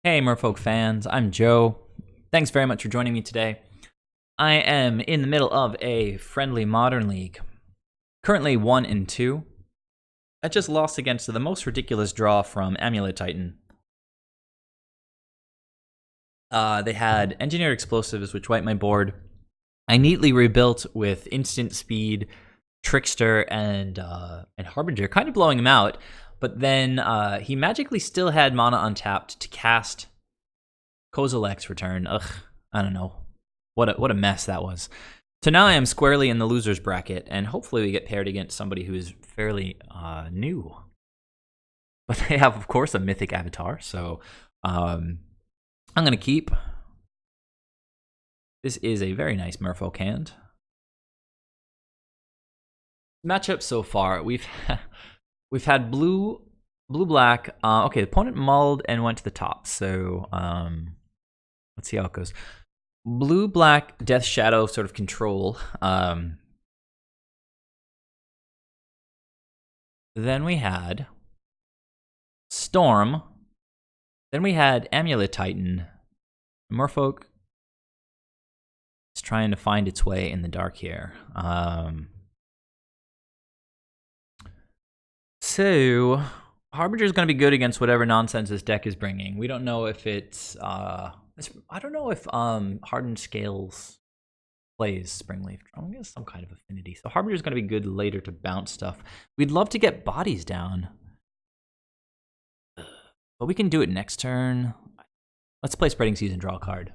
Hey Merfolk fans, I'm Joe. Thanks very much for joining me today. I am in the middle of a friendly Modern League. Currently 1-2. I just lost against the most ridiculous draw from Amulet Titan. They had Engineered Explosives, which wiped my board. I neatly rebuilt with Instant Speed, Trickster, and Harbinger, kind of blowing him out. But then he magically still had mana untapped to cast Kozilek's Return. Ugh, I don't know. What a mess that was. So now I am squarely in the loser's bracket, and hopefully we get paired against somebody who is fairly new. But they have, of course, a mythic avatar, so I'm going to keep. This is a very nice Merfolk hand. Matchup so far, we've had blue, black. Okay, the opponent mulled and went to the top, so let's see how it goes. Blue, black, Death Shadow sort of control. Then we had Storm. Then we had Amulet Titan. Merfolk is trying to find its way in the dark here. So Harbinger is going to be good against whatever nonsense this deck is bringing. We don't know if it's I don't know if Hardened Scales plays Springleaf. I guess some kind of affinity. So Harbinger is going to be good later to bounce stuff. We'd love to get bodies down, but we can do it next turn. Let's play Spreading Seas and draw a card.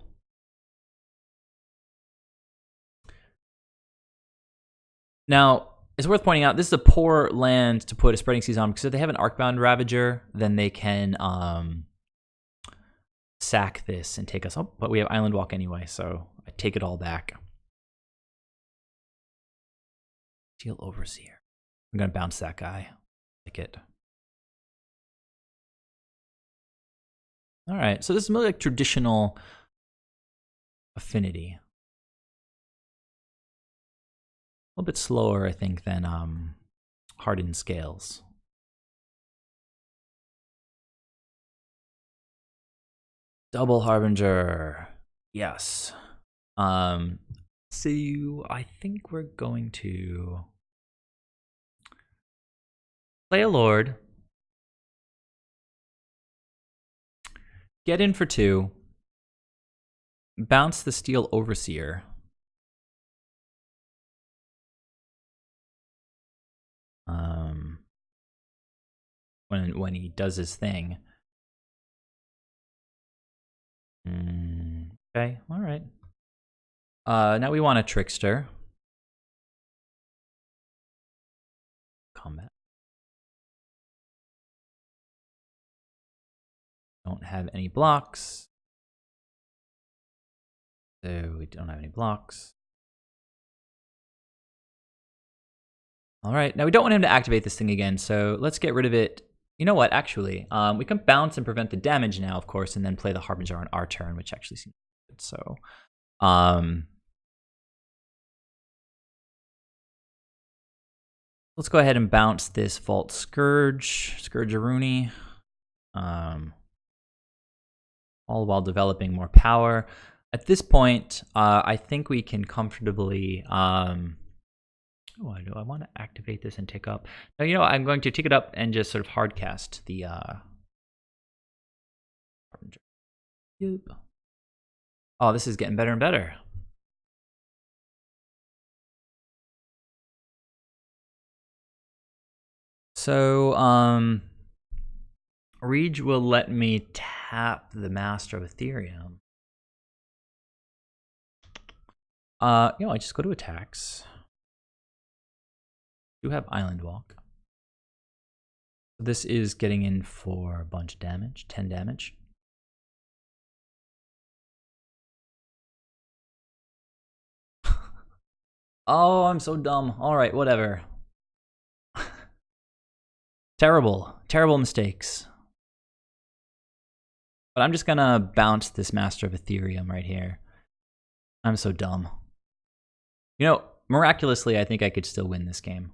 Now, it's worth pointing out, this is a poor land to put a Spreading Seas on, because if they have an Arcbound Ravager, then they can sack this and take us up. But we have Island Walk anyway, so I take it all back. Steel Overseer. I'm going to bounce that guy. Take it. All right, so this is more like traditional Affinity. A little bit slower, I think, than Hardened Scales. Double Harbinger. Yes. So I think we're going to play a Lord. Get in for 2. Bounce the Steel Overseer. When he does his thing. Okay, all right. Now we want a Trickster. Combat. Don't have any blocks. So we don't have any blocks. All right, now we don't want him to activate this thing again, so let's get rid of it. You know what, actually, we can bounce and prevent the damage now, of course, and then play the Harbinger on our turn, which actually seems good. So, let's go ahead and bounce this Vault Scourge-a-Rooney, all while developing more power. At this point, I think we can comfortably... Oh, do I want to activate this and tick up? No, you know, I'm going to tick it up and just sort of hardcast the Harbinger. Yep. Oh, this is getting better and better. So, Reej will let me tap the Master of Ethereum. You know, I just go to attacks. Do have Island Walk. This is getting in for a bunch of damage, 10 damage. Oh, I'm so dumb. All right, whatever. Terrible mistakes. But I'm just gonna bounce this Master of Ethereum right here. I'm so dumb. You know, miraculously, I think I could still win this game.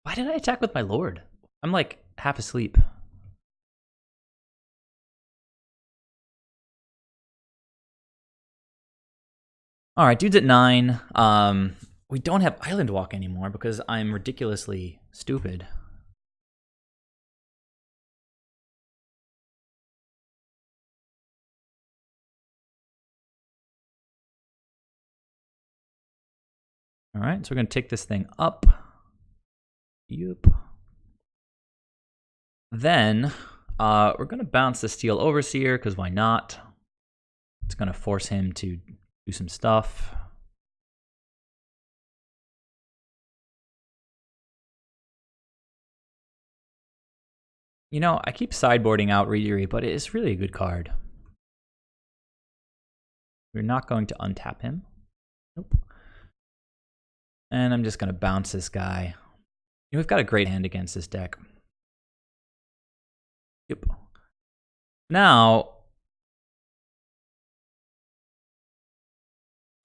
Why did I attack with my Lord? I'm like half asleep. All right, dude's at 9. We don't have Island Walk anymore because I'm ridiculously stupid. All right, so we're going to take this thing up. Yep. Then we're going to bounce the Steel Overseer because why not? It's going to force him to do some stuff. You know, I keep sideboarding out Reejerey, but it is really a good card. We're not going to untap him. Nope. And I'm just going to bounce this guy. You know, we've got a great hand against this deck. Yep. Now,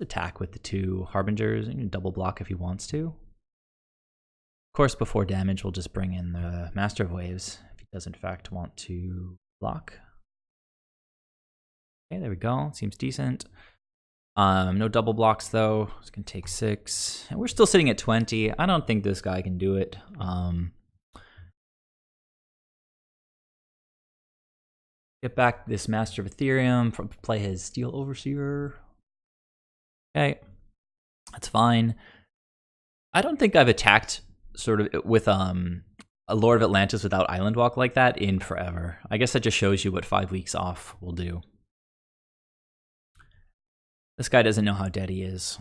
attack with the 2 Harbingers and double block if he wants to. Of course, before damage, we'll just bring in the Master of Waves if he does in fact want to block. Okay, there we go. Seems decent. No double blocks though. It's gonna take 6. And we're still sitting at 20. I don't think this guy can do it. Get back this Master of Ethereum, play his Steel Overseer. Okay, that's fine. I don't think I've attacked sort of with a Lord of Atlantis without Island Walk like that in forever. I guess that just shows you what 5 weeks off will do. This guy doesn't know how dead he is.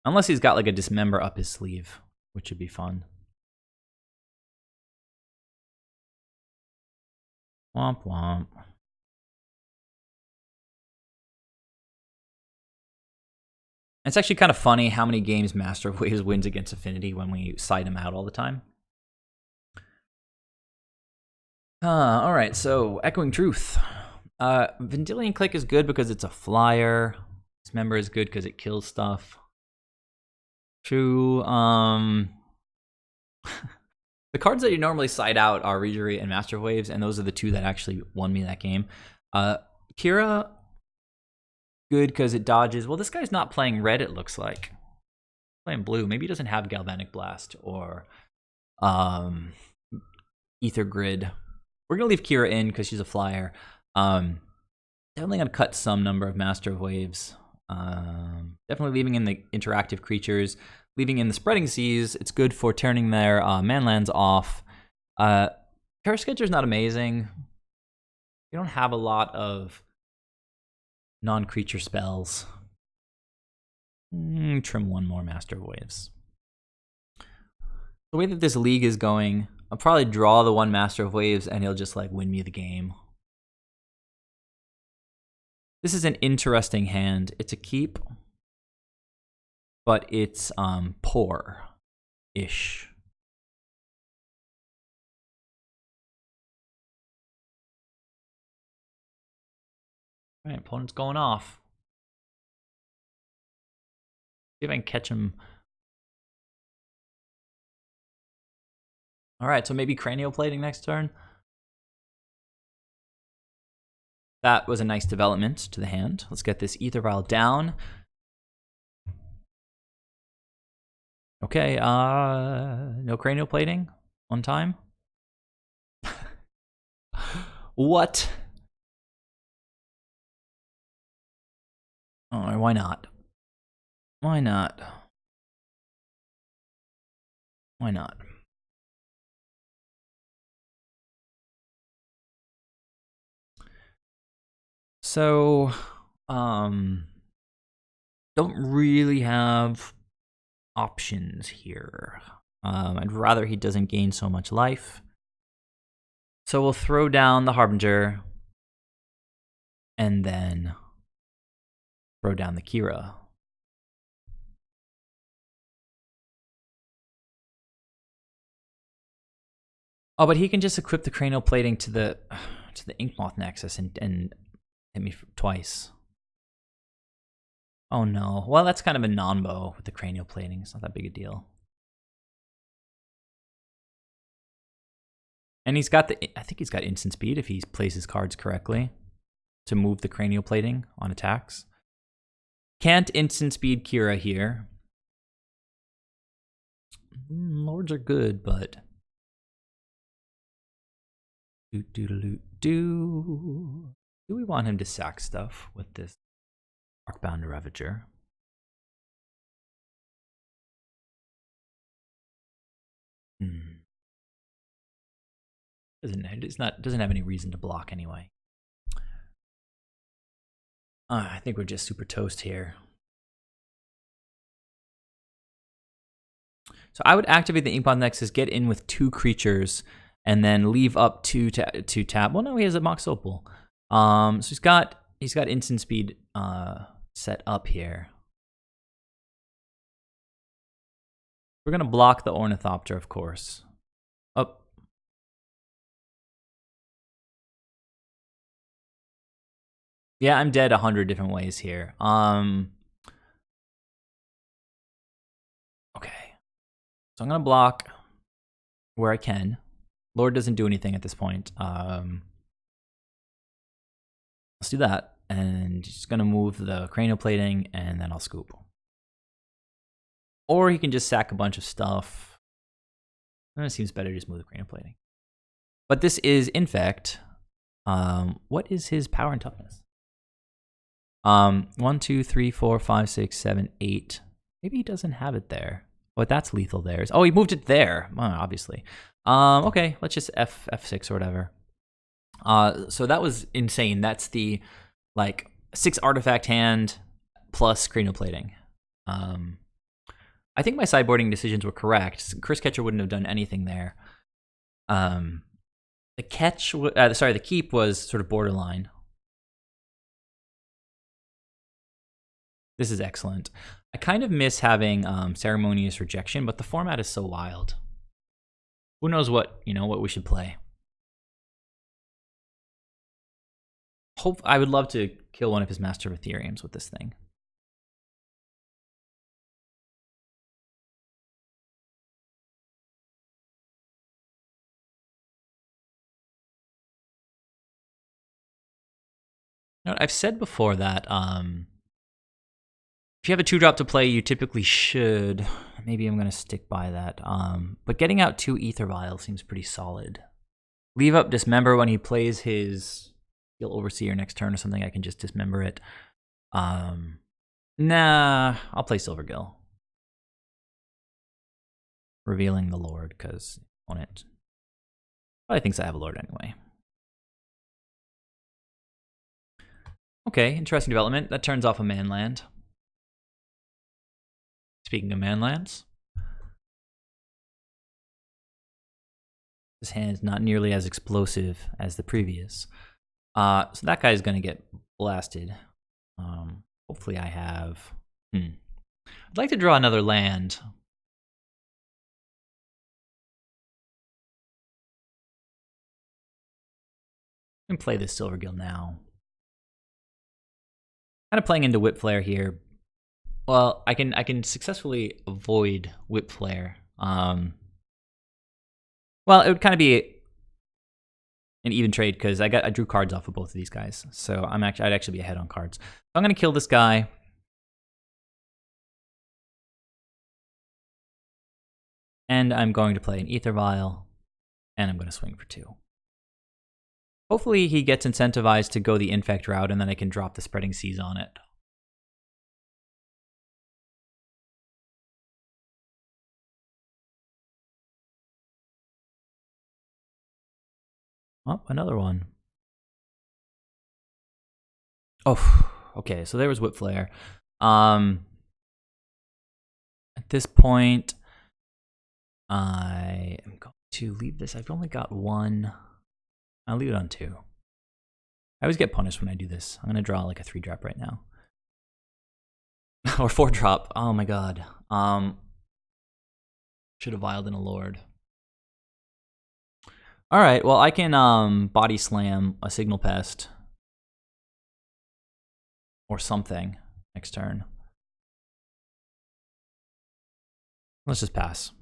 Unless he's got like a Dismember up his sleeve, which would be fun. Womp womp. It's actually kind of funny how many games Master of Waves wins against Affinity when we side him out all the time. Alright, so Echoing Truth. Vendilion Clique is good because it's a flyer. Dismember is good because it kills stuff. True. The cards that you normally side out are Reejerey and Master of Waves, and those are the 2 that actually won me that game. Kira, good because it dodges. Well, this guy's not playing red, it looks like. Playing blue. Maybe he doesn't have Galvanic Blast or Ether Grid. We're going to leave Kira in because she's a flyer. Definitely going to cut some number of Master of Waves. Definitely leaving in the interactive creatures. Leaving in the Spreading Seas. It's good for turning their manlands off. Cursecatcher's not amazing. You don't have a lot of non-creature spells. Trim 1 more Master of Waves. The way that this league is going, I'll probably draw the 1 Master of Waves and he'll just like win me the game. This is an interesting hand. It's a keep, but it's poor-ish. All right, opponent's going off. See if I can catch him. All right, so maybe cranial plating next turn. That was a nice development to the hand. Let's get this AEther Vial down. Okay, no cranial plating. 1 time. What? Oh, why not? Why not? Why not? So, don't really have options here. I'd rather he doesn't gain so much life. So we'll throw down the Harbinger and then throw down the Kira. Oh, but he can just equip the cranial plating to the Inkmoth Nexus and hit me twice. Oh no. Well, that's kind of a non-bow with the cranial plating. It's not that big a deal. And he's got I think he's got instant speed if he plays his cards correctly to move the cranial plating on attacks. Can't instant speed Kira here. Lords are good, but do we want him to sack stuff with this Arcbound Ravager? Doesn't have any reason to block anyway. I think we're just super toast here. So I would activate the Inkbond Nexus, get in with 2 creatures, and then leave up 2 to tap. Well, no, he has a Mox Opal. So he's got instant speed set up here. We're gonna block the Ornithopter, of course. Oh. Yeah, I'm dead 100 different ways here. Okay. So I'm gonna block where I can. Lord doesn't do anything at this point. Let's do that. And just gonna move the cranial plating, and then I'll scoop. Or he can just sack a bunch of stuff. It seems better to just move the cranial plating. But this is Infect. What is his power and toughness? 1, 2, 3, 4, 5, 6, 7, 8. Maybe he doesn't have it there. But that's lethal there. Oh, he moved it there. Obviously. Okay, let's just F6 or whatever. So that was insane. That's the 6 artifact hand plus cranial plating. I think my sideboarding decisions were correct. Cursecatcher wouldn't have done anything there. The keep was sort of borderline. This is excellent. I kind of miss having Ceremonious Rejection, but the format is so wild. Who knows what we should play. I would love to kill one of his Master of Ethereums with this thing. I've said before that if you have a 2-drop to play, you typically should. Maybe I'm going to stick by that. But getting out 2 AEther Vial seems pretty solid. Leave up Dismember when he plays his Heal Overseer next turn or something. I can just Dismember it. Nah, I'll play Silvergill. Revealing the Lord, because opponent probably thinks I have a Lord anyway. Okay, interesting development. That turns off a manland. Speaking of manlands, this hand is not nearly as explosive as the previous. So that guy is going to get blasted. Hopefully I have... I'd like to draw another land. I can play this Silvergill now. Kind of playing into Whip Flare here. Well, I can successfully avoid Whip Flare. Well, it would kind of be an even trade because I drew cards off of both of these guys, so I'd actually be ahead on cards. So I'm gonna kill this guy. And I'm going to play an AEther Vial, and I'm going to swing for 2. Hopefully he gets incentivized to go the Infect route, and then I can drop the Spreading Seas on it. Oh, another one. Oh, okay, so there was Whip Flare. At this point, I am going to leave this. I've only got 1. I'll leave it on 2. I always get punished when I do this. I'm going to draw like a 3-drop right now. Or 4-drop. Oh my god. Should have vialed in a Lord. Alright, well I can body slam a Signal Pest. Or something next turn. Let's just pass.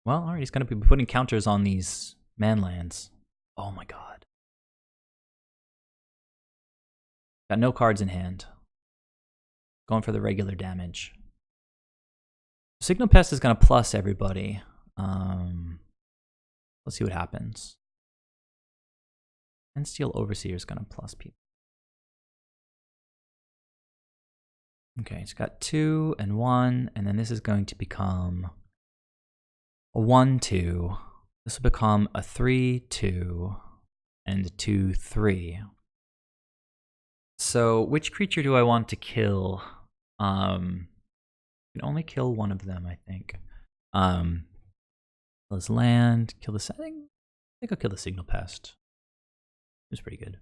Well, alright, he's going to be putting counters on these manlands. Oh my god. Got no cards in hand. Going for the regular damage. Signal Pest is going to plus everybody. Let's see what happens. And Steel Overseer is going to plus people. Okay, it's got 2 and 1, and then this is going to become a 1-2. This will become a 3-2 and a 2-3. So which creature do I want to kill? I can only kill one of them, I think. Kill this land, kill the setting. I think I'll kill the Signal Pest. It's pretty good.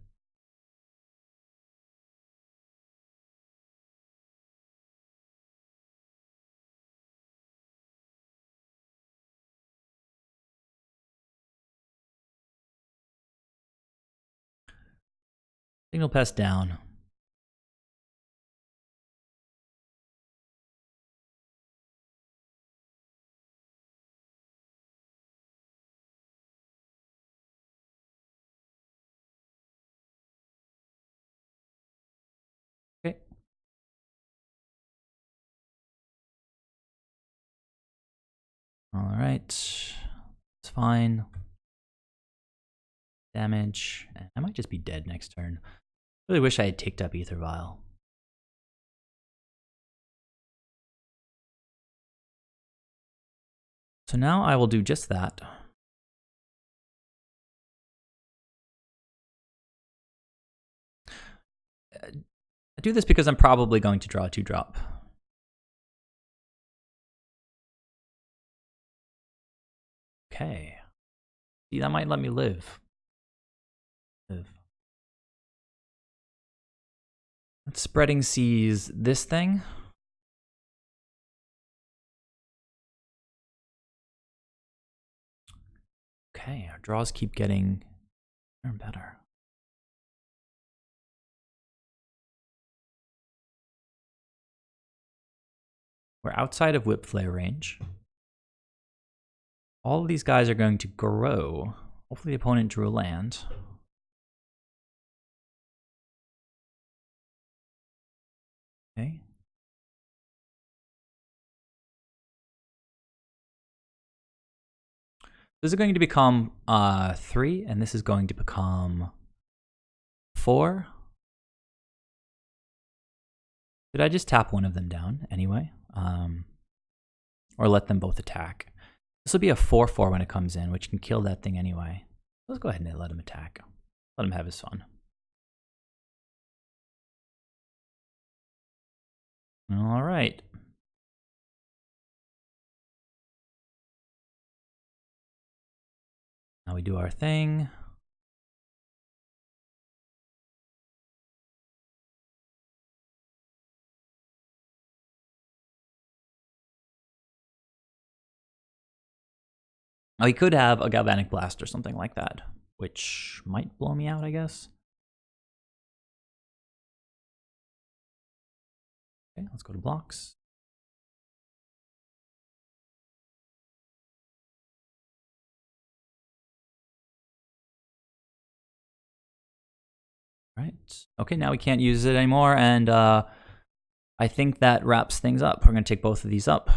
Signal Pest down. Okay. All right. It's fine. Damage. I might just be dead next turn. Really wish I had ticked up AEther Vial. So now I will do just that. I do this because I'm probably going to draw a 2-drop. Okay. See, that might let me live. Let's Spreading Seas this thing. Okay, our draws keep getting better and better. We're outside of Whip Flare range. All of these guys are going to grow. Hopefully the opponent drew a land. Okay. This is going to become 3, and this is going to become 4. Did I just tap one of them down anyway? Or let them both attack? This will be a 4/4 when it comes in, which can kill that thing anyway. Let's go ahead and let him attack. Let him have his fun. All right. Now we do our thing. Now, he could have a Galvanic Blast or something like that, which might blow me out, I guess. Okay, let's go to blocks. Right. Okay, now we can't use it anymore, and I think that wraps things up. We're going to take both of these up.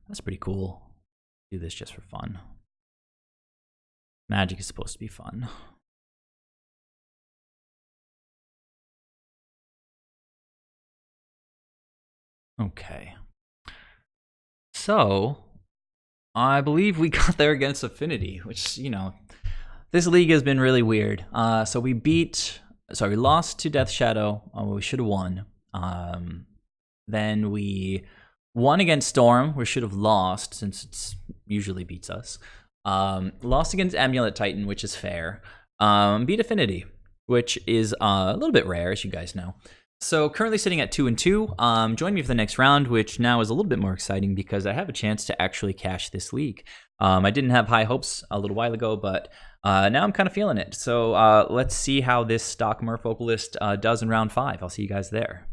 That's pretty cool. Do this just for fun. Magic is supposed to be fun. Okay. So, I believe we got there against Affinity, which, you know, this league has been really weird. So we lost to Death Shadow. We should have won. Then we won against Storm, we should have lost since it usually beats us. Lost against Amulet Titan, which is fair. Beat Affinity, which is a little bit rare, as you guys know. So currently sitting at 2-2. Join me for the next round, which now is a little bit more exciting because I have a chance to actually cash this league. I didn't have high hopes a little while ago, but now I'm kind of feeling it. So let's see how this stock Merfolk list does in round 5. I'll see you guys there.